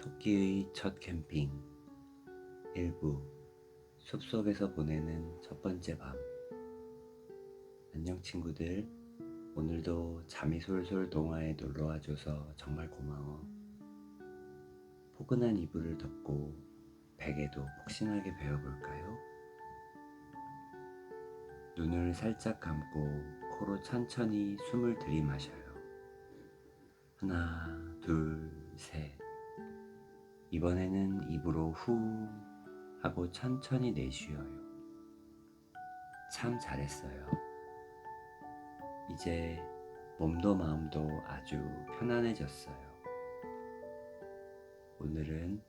토끼의 첫 캠핑 일부 숲속에서 보내는 첫 번째 밤. 안녕 친구들, 오늘도 잠이 솔솔 동화에 놀러와줘서 정말 고마워. 포근한 이불을 덮고 베개도 폭신하게 베어볼까요? 눈을 살짝 감고 코로 천천히 숨을 들이마셔요. 하나, 둘, 셋. 이번에는 입으로 후 하고 천천히 내쉬어요. 참 잘했어요. 이제 몸도 마음도 아주 편안해졌어요. 오늘은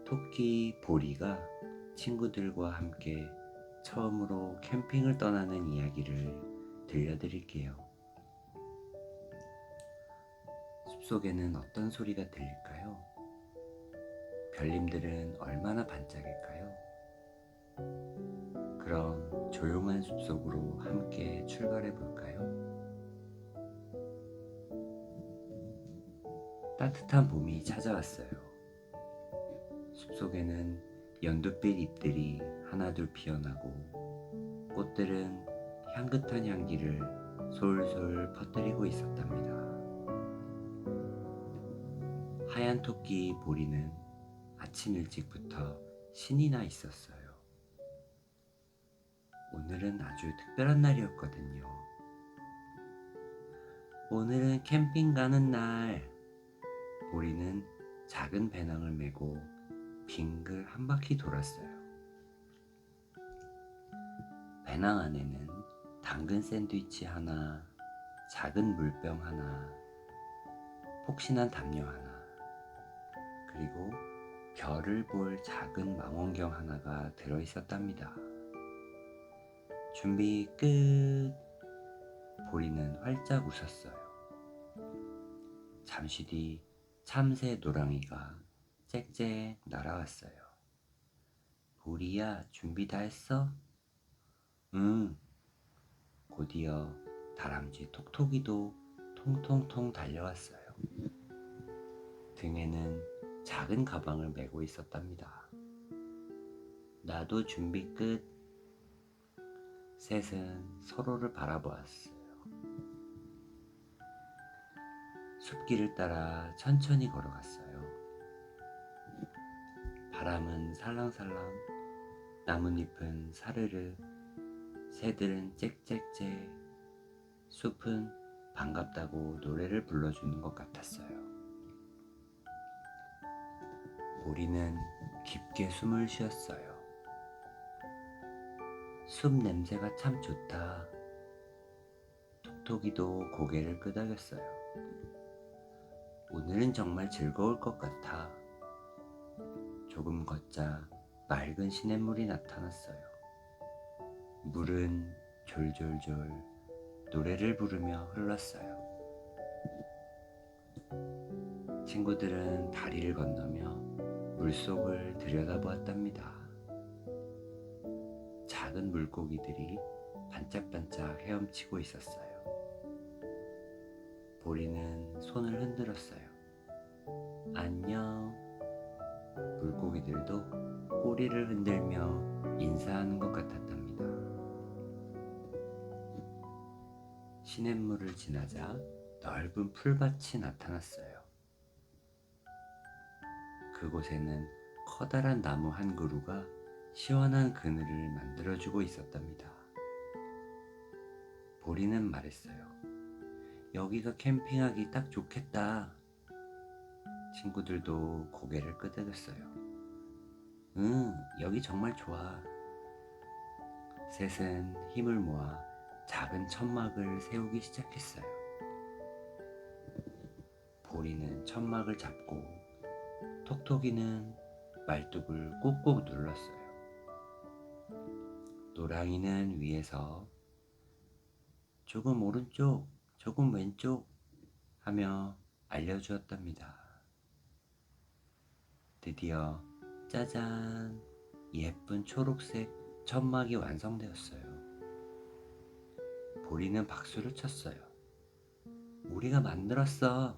토끼 보리가 친구들과 함께 처음으로 캠핑을 떠나는 이야기를 들려드릴게요. 숲속에는 어떤 소리가 들릴까요? 별님들은 얼마나 반짝일까요? 그럼 조용한 숲속으로 함께 출발해 볼까요? 따뜻한 봄이 찾아왔어요. 숲속에는 연두빛 잎들이 하나둘 피어나고 꽃들은 향긋한 향기를 솔솔 퍼뜨리고 있었답니다. 하얀 토끼 보리는 아침 일찍부터 신이 나 있었어요. 오늘은 아주 특별한 날이었거든요. 오늘은 캠핑 가는 날. 보리는 작은 배낭을 메고 빙글 한 바퀴 돌았어요. 배낭 안에는 당근 샌드위치 하나, 작은 물병 하나, 폭신한 담요 하나, 그리고 별을 볼 작은 망원경 하나가 들어있었답니다. 준비 끝! 보리는 활짝 웃었어요. 잠시 뒤 참새 노랑이가 짹짹 날아왔어요. 보리야, 준비 다 했어? 응. 곧이어 다람쥐 톡톡이도 통통통 달려왔어요. 등에는 작은 가방을 메고 있었답니다. 나도 준비 끝. 셋은 서로를 바라보았어요. 숲길을 따라 천천히 걸어갔어요. 바람은 살랑살랑, 나뭇잎은 사르르, 새들은 짹짹짹, 숲은 반갑다고 노래를 불러주는 것 같았어요. 보리는 깊게 숨을 쉬었어요. 숲 냄새가 참 좋다. 톡톡이도 고개를 끄덕였어요. 오늘은 정말 즐거울 것 같아. 조금 걷자 맑은 시냇물이 나타났어요. 물은 졸졸졸 노래를 부르며 흘렀어요. 친구들은 다리를 건너며 물속을 들여다보았답니다. 작은 물고기들이 반짝반짝 헤엄치고 있었어요. 보리는 손을 흔들었어요. 안녕. 물고기들도 꼬리를 흔들며 인사하는 것 같았답니다. 시냇물을 지나자 넓은 풀밭이 나타났어요. 그곳에는 커다란 나무 한 그루가 시원한 그늘을 만들어주고 있었답니다. 보리는 말했어요. 여기가 캠핑하기 딱 좋겠다. 친구들도 고개를 끄덕였어요. 응, 여기 정말 좋아. 셋은 힘을 모아 작은 천막을 세우기 시작했어요. 보리는 천막을 잡고 톡톡이는 말뚝을 꾹꾹 눌렀어요. 노랑이는 위에서 조금 오른쪽, 조금 왼쪽 하며 알려주었답니다. 드디어 짜잔! 예쁜 초록색 천막이 완성되었어요. 보리는 박수를 쳤어요. 우리가 만들었어!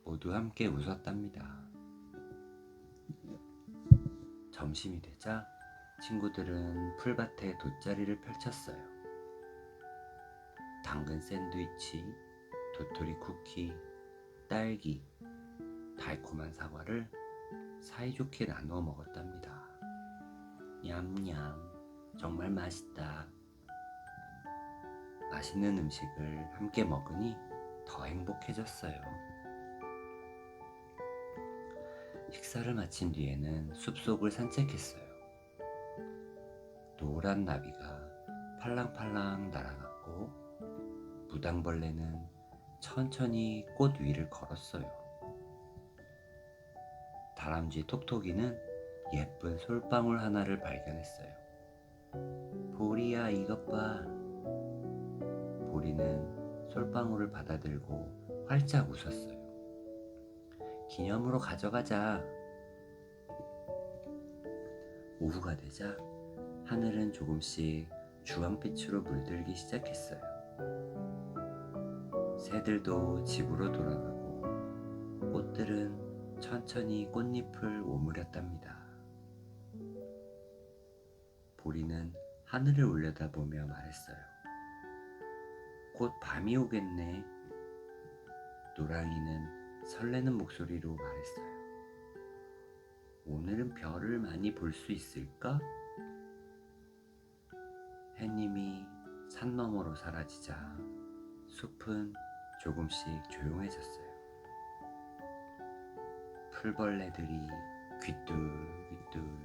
모두 함께 웃었답니다. 점심이 되자 친구들은 풀밭에 돗자리를 펼쳤어요. 당근 샌드위치, 도토리 쿠키, 딸기, 달콤한 사과를 사이좋게 나누어 먹었답니다. 냠냠, 정말 맛있다. 맛있는 음식을 함께 먹으니 더 행복해졌어요. 식사를 마친 뒤에는 숲속을 산책했어요. 노란 나비가 팔랑팔랑 날아갔고 무당벌레는 천천히 꽃 위를 걸었어요. 다람쥐 톡톡이는 예쁜 솔방울 하나를 발견했어요. 보리야, 이것 봐. 보리는 솔방울을 받아들고 활짝 웃었어요. 기념으로 가져가자. 오후가 되자 하늘은 조금씩 주황빛으로 물들기 시작했어요. 새들도 집으로 돌아가고 꽃들은 천천히 꽃잎을 오므렸답니다. 보리는 하늘을 올려다보며 말했어요. 곧 밤이 오겠네. 노랑이는 설레는 목소리로 말했어요. 오늘은 별을 많이 볼 수 있을까? 해님이 산 너머로 사라지자 숲은 조금씩 조용해졌어요. 풀벌레들이 귀뚤귀뚤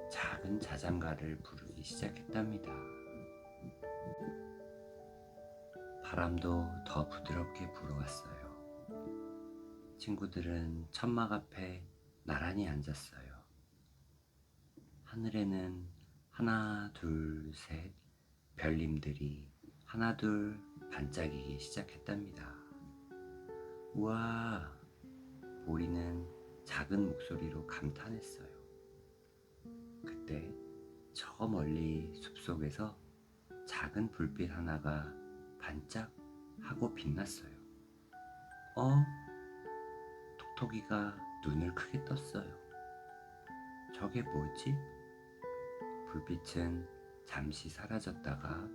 작은 자장가를 부르기 시작했답니다. 바람도 더 부드럽게 불어왔어요. 친구들은 천막 앞에 나란히 앉았어요. 하늘에는 하나, 둘, 셋 별님들이 하나, 둘 반짝이기 시작했답니다. 우와! 보리는 작은 목소리로 감탄했어요. 그때 저 멀리 숲속에서 작은 불빛 하나가 반짝하고 빛났어요. 톡톡이가 눈을 크게 떴어요. 저게 뭐지? 불빛은 잠시 사라졌다가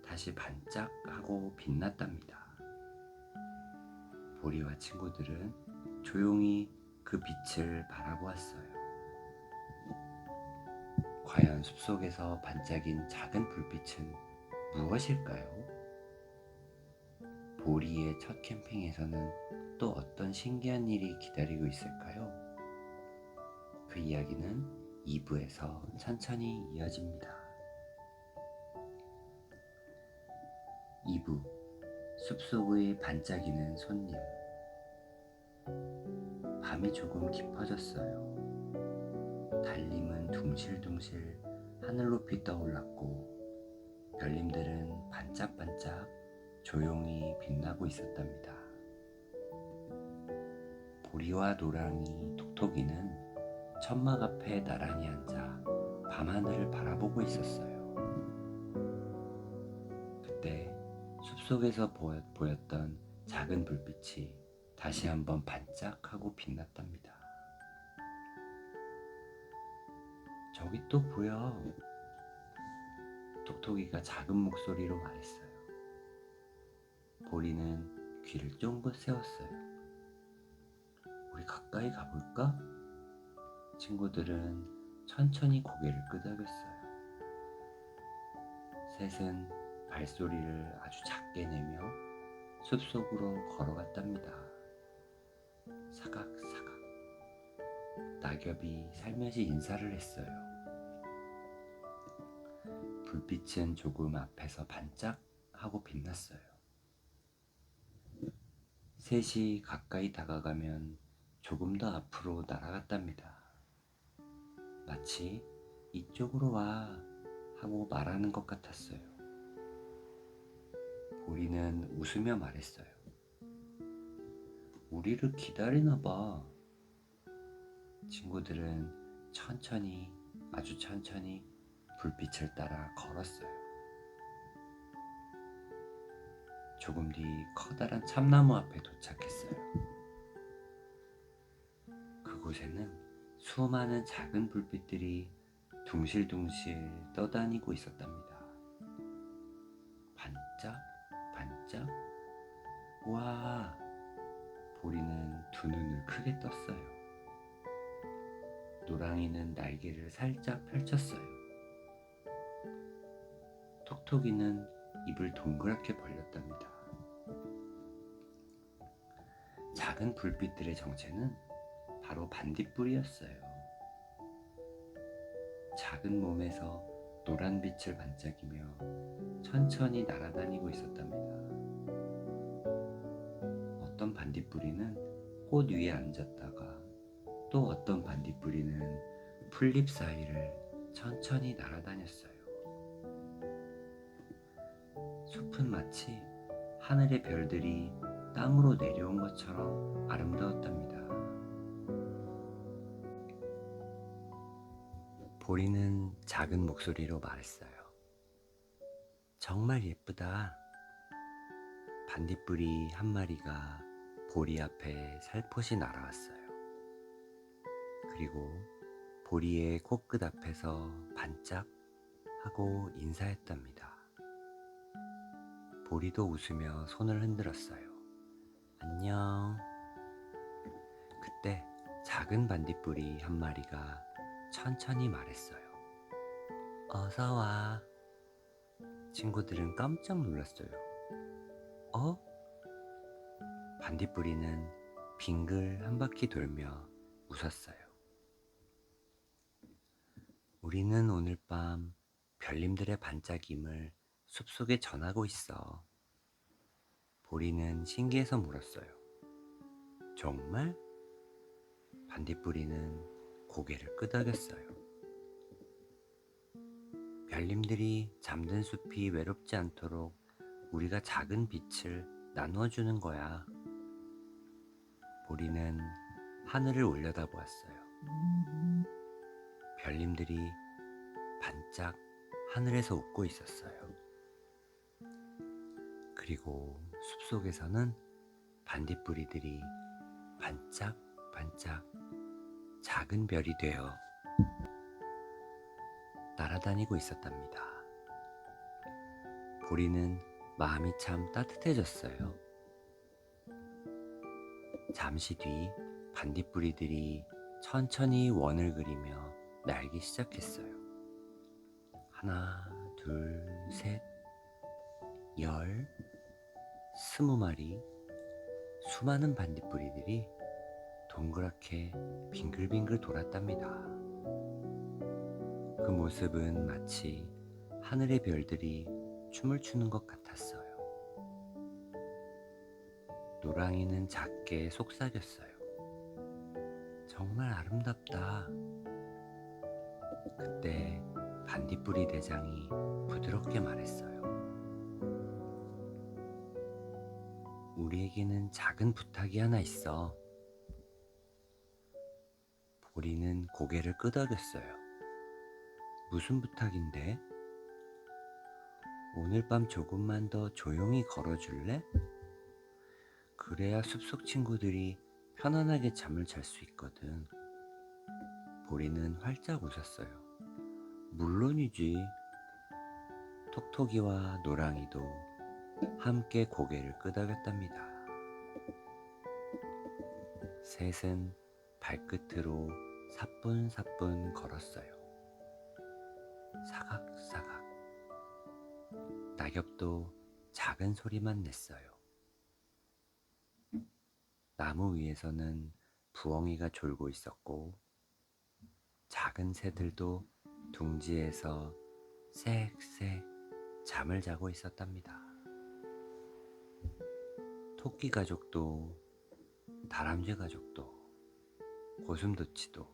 다시 반짝하고 빛났답니다. 보리와 친구들은 조용히 그 빛을 바라보았어요. 과연 숲속에서 반짝인 작은 불빛은 무엇일까요? 보리의 첫 캠핑에서는 또 어떤 신기한 일이 기다리고 있을까요? 그 이야기는 2부에서 천천히 이어집니다. 2부 숲속의 반짝이는 손님. 밤이 조금 깊어졌어요. 달님은 둥실둥실 하늘 높이 떠올랐고 별님들은 반짝반짝 조용히 빛나고 있었답니다. 보리와 노랑이, 톡톡이는 천막 앞에 나란히 앉아 밤하늘을 바라보고 있었어요. 그때 숲속에서 보였던 작은 불빛이 다시 한번 반짝하고 빛났답니다. 저기 또 보여. 톡톡이가 작은 목소리로 말했어요. 보리는 귀를 쫑긋 세웠어요. 우리 가까이 가볼까? 친구들은 천천히 고개를 끄덕였어요. 셋은 발소리를 아주 작게 내며 숲속으로 걸어갔답니다. 사각사각. 낙엽이 살며시 인사를 했어요. 불빛은 조금 앞에서 반짝하고 빛났어요. 셋이 가까이 다가가면 조금 더 앞으로 날아갔답니다. 마치 이쪽으로 와 하고 말하는 것 같았어요. 보리는 웃으며 말했어요. 우리를 기다리나 봐. 친구들은 천천히, 아주 천천히 불빛을 따라 걸었어요. 조금 뒤 커다란 참나무 앞에 도착했어요. 수많은 작은 불빛들이 둥실둥실 떠다니고 있었답니다. 반짝, 반짝. 와! 보리는 두 눈을 크게 떴어요. 노랑이는 날개를 살짝 펼쳤어요. 톡톡이는 입을 동그랗게 벌렸답니다. 작은 불빛들의 정체는 바로 반딧불이었어요. 작은 몸에서 노란 빛을 반짝이며 천천히 날아다니고 있었답니다. 어떤 반딧불이는 꽃 위에 앉았다가 또 어떤 반딧불이는 풀잎 사이를 천천히 날아다녔어요. 숲은 마치 하늘의 별들이 땅으로 내려온 것처럼 아름다웠답니다. 보리는 작은 목소리로 말했어요. 정말 예쁘다. 반딧불이 한 마리가 보리 앞에 살포시 날아왔어요. 그리고 보리의 코끝 앞에서 반짝 하고 인사했답니다. 보리도 웃으며 손을 흔들었어요. 안녕. 그때 작은 반딧불이 한 마리가 천천히 말했어요. 어서 와. 친구들은 깜짝 놀랐어요. 어? 반딧불이는 빙글 한 바퀴 돌며 웃었어요. 우리는 오늘 밤 별님들의 반짝임을 숲속에 전하고 있어. 보리는 신기해서 물었어요. 정말? 반딧불이는 고개를 끄덕였어요. 별님들이 잠든 숲이 외롭지 않도록 우리가 작은 빛을 나누어 주는 거야. 보리는 하늘을 올려다보았어요. 별님들이 반짝 하늘에서 웃고 있었어요. 그리고 숲속에서는 반딧불이들이 반짝반짝 작은 별이 되어 날아다니고 있었답니다. 보리는 마음이 참 따뜻해졌어요. 잠시 뒤 반딧불이들이 천천히 원을 그리며 날기 시작했어요. 하나, 둘, 셋, 10, 20마리 수많은 반딧불이들이 동그랗게 빙글빙글 돌았답니다. 그 모습은 마치 하늘의 별들이 춤을 추는 것 같았어요. 노랑이는 작게 속삭였어요. 정말 아름답다. 그때 반딧불이 대장이 부드럽게 말했어요. 우리에게는 작은 부탁이 하나 있어. 보리는 고개를 끄덕였어요. 무슨 부탁인데? 오늘 밤 조금만 더 조용히 걸어줄래? 그래야 숲속 친구들이 편안하게 잠을 잘 수 있거든. 보리는 활짝 웃었어요. 물론이지. 톡톡이와 노랑이도 함께 고개를 끄덕였답니다. 셋은 발끝으로 사뿐사뿐 걸었어요. 사각사각. 낙엽도 작은 소리만 냈어요. 나무 위에서는 부엉이가 졸고 있었고 작은 새들도 둥지에서 쌕쌕 잠을 자고 있었답니다. 토끼 가족도 다람쥐 가족도 고슴도치도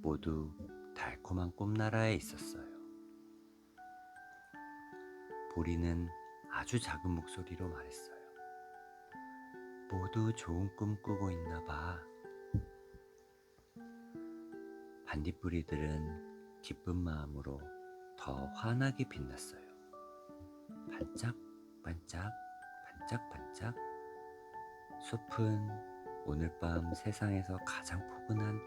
모두 달콤한 꿈나라에 있었어요. 보리는 아주 작은 목소리로 말했어요. 모두 좋은 꿈 꾸고 있나 봐. 반딧불이들은 기쁜 마음으로 더 환하게 빛났어요. 반짝반짝 반짝반짝. 숲은 오늘 밤 세상에서 가장 포근한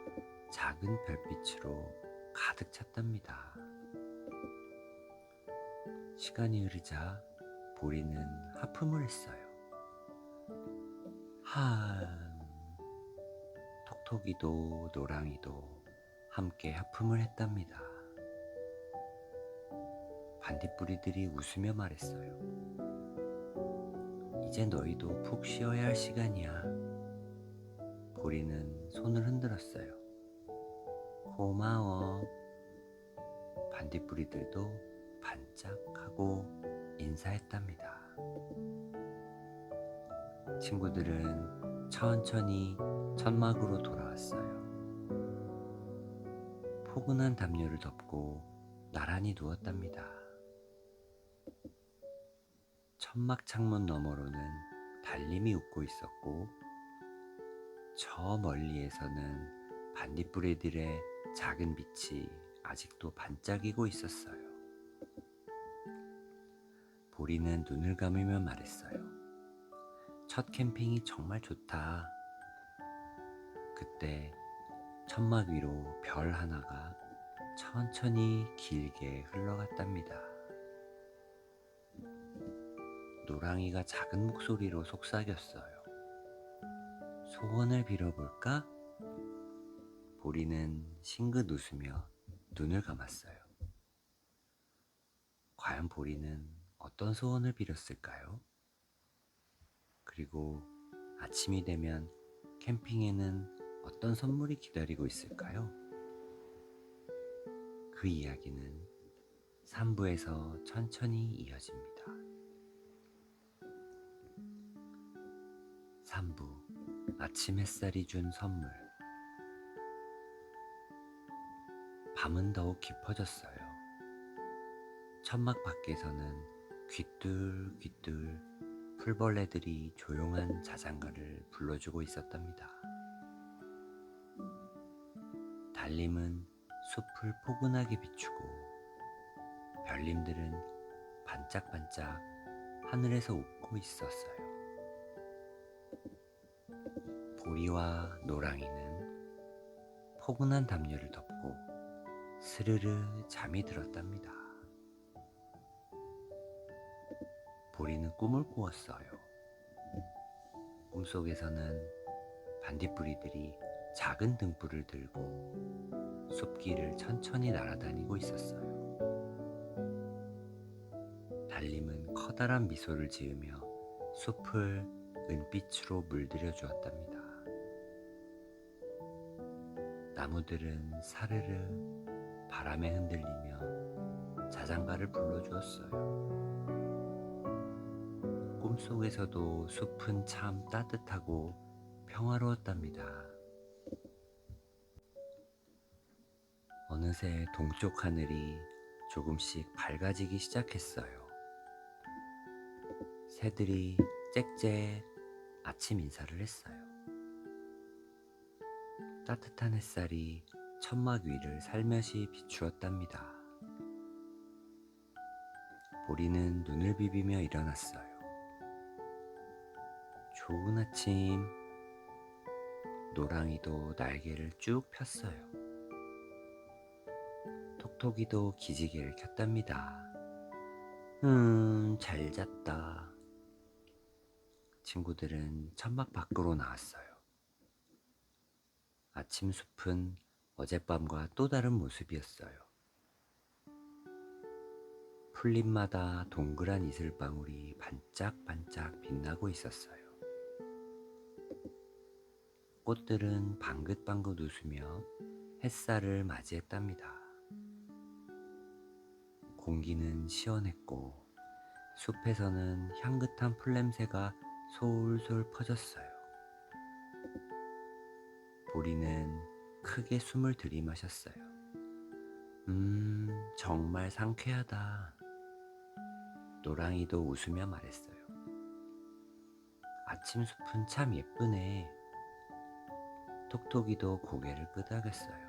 작은 별빛으로 가득 찼답니다. 시간이 흐르자 보리는 하품을 했어요. 톡톡이도 노랑이도 함께 하품을 했답니다. 반딧불이들이 웃으며 말했어요. 이제 너희도 푹 쉬어야 할 시간이야. 보리는 손을 흔들었어요. 고마워. 반딧불이들도 반짝하고 인사했답니다. 친구들은 천천히 천막으로 돌아왔어요. 포근한 담요를 덮고 나란히 누웠답니다. 천막 창문 너머로는 달님이 웃고 있었고 저 멀리에서는 반딧불이들의 작은 빛이 아직도 반짝이고 있었어요. 보리는 눈을 감으며 말했어요. 첫 캠핑이 정말 좋다. 그때 천막 위로 별 하나가 천천히 길게 흘러갔답니다. 노랑이가 작은 목소리로 속삭였어요. 소원을 빌어볼까? 보리는 싱긋 웃으며 눈을 감았어요. 과연 보리는 어떤 소원을 빌었을까요? 그리고 아침이 되면 캠핑에는 어떤 선물이 기다리고 있을까요? 그 이야기는 3부에서 천천히 이어집니다. 3부 아침 햇살이 준 선물. 밤은 더욱 깊어졌어요. 천막 밖에서는 귀뚤귀뚤 풀벌레들이 조용한 자장가를 불러주고 있었답니다. 달님은 숲을 포근하게 비추고 별님들은 반짝반짝 하늘에서 웃고 있었어요. 보리와 노랑이는 포근한 담요를 덮고 스르르 잠이 들었답니다. 보리는 꿈을 꾸었어요. 꿈속에서는 반딧불이들이 작은 등불을 들고 숲길을 천천히 날아다니고 있었어요. 달님은 커다란 미소를 지으며 숲을 은빛으로 물들여 주었답니다. 나무들은 사르르 바람에 흔들리며 자장가를 불러주었어요. 꿈속에서도 숲은 참 따뜻하고 평화로웠답니다. 어느새 동쪽 하늘이 조금씩 밝아지기 시작했어요. 새들이 짹짹 아침 인사를 했어요. 따뜻한 햇살이 천막 위를 살며시 비추었답니다. 보리는 눈을 비비며 일어났어요. 좋은 아침. 노랑이도 날개를 쭉 폈어요. 톡톡이도 기지개를 켰답니다. 잘 잤다. 친구들은 천막 밖으로 나왔어요. 아침 숲은 어젯밤과 또 다른 모습이었어요. 풀잎마다 동그란 이슬방울이 반짝반짝 빛나고 있었어요. 꽃들은 방긋방긋 웃으며 햇살을 맞이했답니다. 공기는 시원했고 숲에서는 향긋한 풀냄새가 솔솔 퍼졌어요. 보리는 크게 숨을 들이마셨어요. 정말 상쾌하다. 노랑이도 웃으며 말했어요. 아침 숲은 참 예쁘네. 톡톡이도 고개를 끄덕였어요.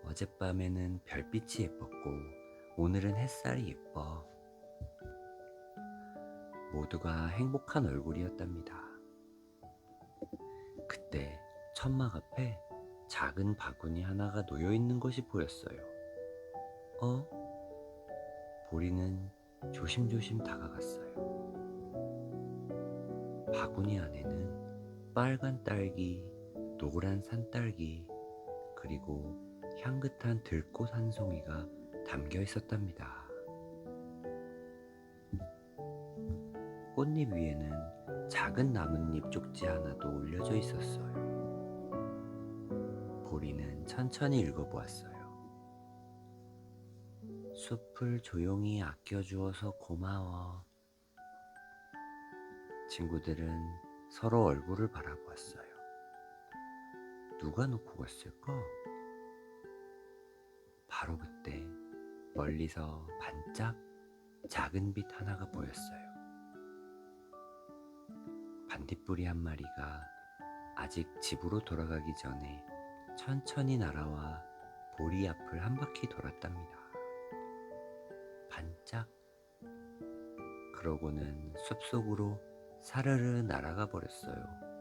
어젯밤에는 별빛이 예뻤고 오늘은 햇살이 예뻐. 모두가 행복한 얼굴이었답니다. 그때 천막 앞에 작은 바구니 하나가 놓여 있는 것이 보였어요. 어? 보리는 조심조심 다가갔어요. 바구니 안에는 빨간 딸기, 노란 산딸기, 그리고 향긋한 들꽃 한 송이가 담겨 있었답니다. 꽃잎 위에는 작은 나뭇잎 쪽지 하나도 올려져 있었어요. 보리는 천천히 읽어보았어요. 숲을 조용히 아껴주어서 고마워. 친구들은 서로 얼굴을 바라보았어요. 누가 놓고 갔을까? 바로 그때 멀리서 반짝 작은 빛 하나가 보였어요. 반딧불이 한 마리가 아직 집으로 돌아가기 전에 천천히 날아와 보리 앞을 한 바퀴 돌았답니다. 반짝. 그러고는 숲속으로 사르르 날아가 버렸어요.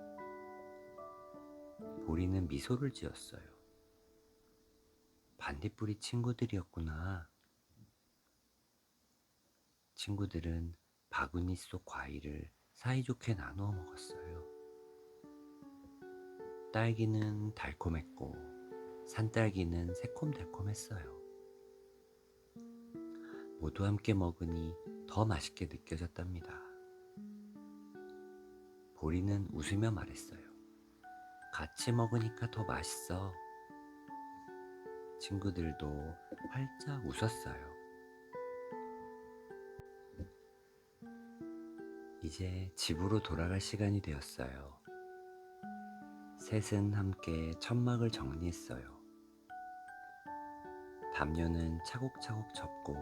보리는 미소를 지었어요. 반딧불이 친구들이었구나. 친구들은 바구니 속 과일을 사이좋게 나누어 먹었어요. 딸기는 달콤했고 산딸기는 새콤달콤했어요. 모두 함께 먹으니 더 맛있게 느껴졌답니다. 보리는 웃으며 말했어요. 같이 먹으니까 더 맛있어. 친구들도 활짝 웃었어요. 이제 집으로 돌아갈 시간이 되었어요. 셋은 함께 천막을 정리했어요. 담요는 차곡차곡 접고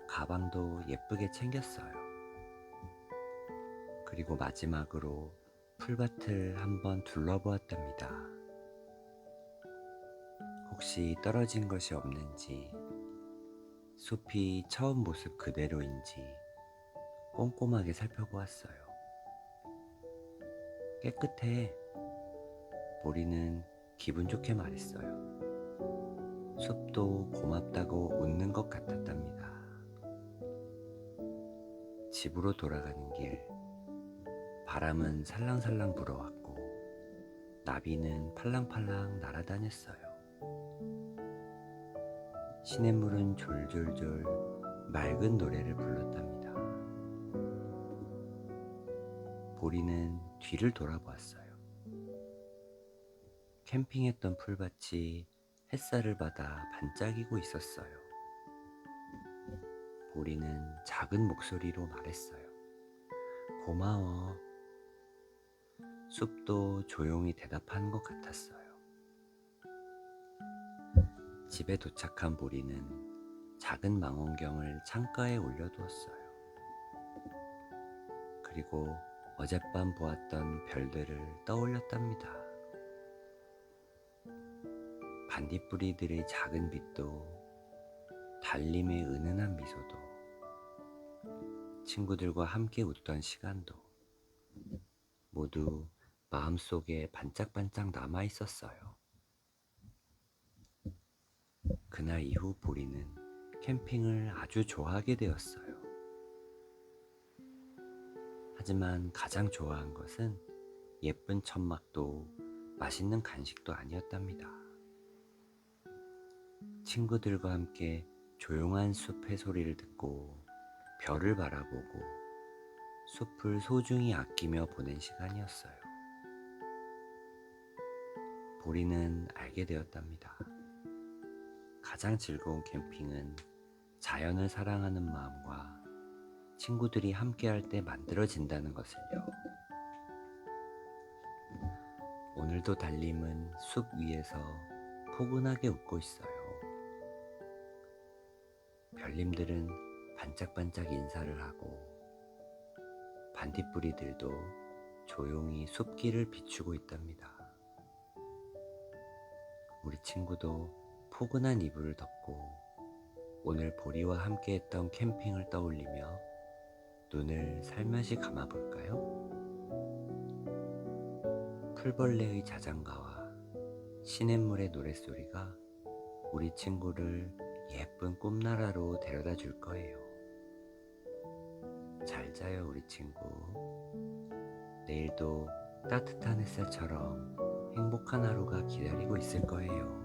가방도 예쁘게 챙겼어요. 그리고 마지막으로 풀밭을 한번 둘러보았답니다. 혹시 떨어진 것이 없는지, 숲이 처음 모습 그대로인지 꼼꼼하게 살펴보았어요. 깨끗해. 보리는 기분 좋게 말했어요. 숲도 고맙다고 웃는 것 같았답니다. 집으로 돌아가는 길, 바람은 살랑살랑 불어왔고 나비는 팔랑팔랑 날아다녔어요. 시냇물은 졸졸졸 맑은 노래를 불렀답니다. 보리는 뒤를 돌아보았어요. 캠핑했던 풀밭이 햇살을 받아 반짝이고 있었어요. 보리는 작은 목소리로 말했어요. 고마워. 숲도 조용히 대답한 것 같았어요. 집에 도착한 보리는 작은 망원경을 창가에 올려두었어요. 그리고 어젯밤 보았던 별들을 떠올렸답니다. 반딧불이들의 작은 빛도, 달님의 은은한 미소도, 친구들과 함께 웃던 시간도 모두 마음속에 반짝반짝 남아 있었어요. 그날 이후 보리는 캠핑을 아주 좋아하게 되었어요. 하지만 가장 좋아한 것은 예쁜 천막도 맛있는 간식도 아니었답니다. 친구들과 함께 조용한 숲의 소리를 듣고 별을 바라보고 숲을 소중히 아끼며 보낸 시간이었어요. 보리는 알게 되었답니다. 가장 즐거운 캠핑은 자연을 사랑하는 마음과 친구들이 함께할 때 만들어진다는 것을요. 오늘도 달님은 숲 위에서 포근하게 웃고 있어요. 별님들은 반짝반짝 인사를 하고 반딧불이들도 조용히 숲길을 비추고 있답니다. 우리 친구도 포근한 이불을 덮고 오늘 보리와 함께했던 캠핑을 떠올리며 눈을 살며시 감아볼까요? 풀벌레의 자장가와 시냇물의 노랫소리가 우리 친구를 예쁜 꿈나라로 데려다 줄 거예요. 잘 자요, 우리 친구. 내일도 따뜻한 햇살처럼 행복한 하루가 기다리고 있을 거예요.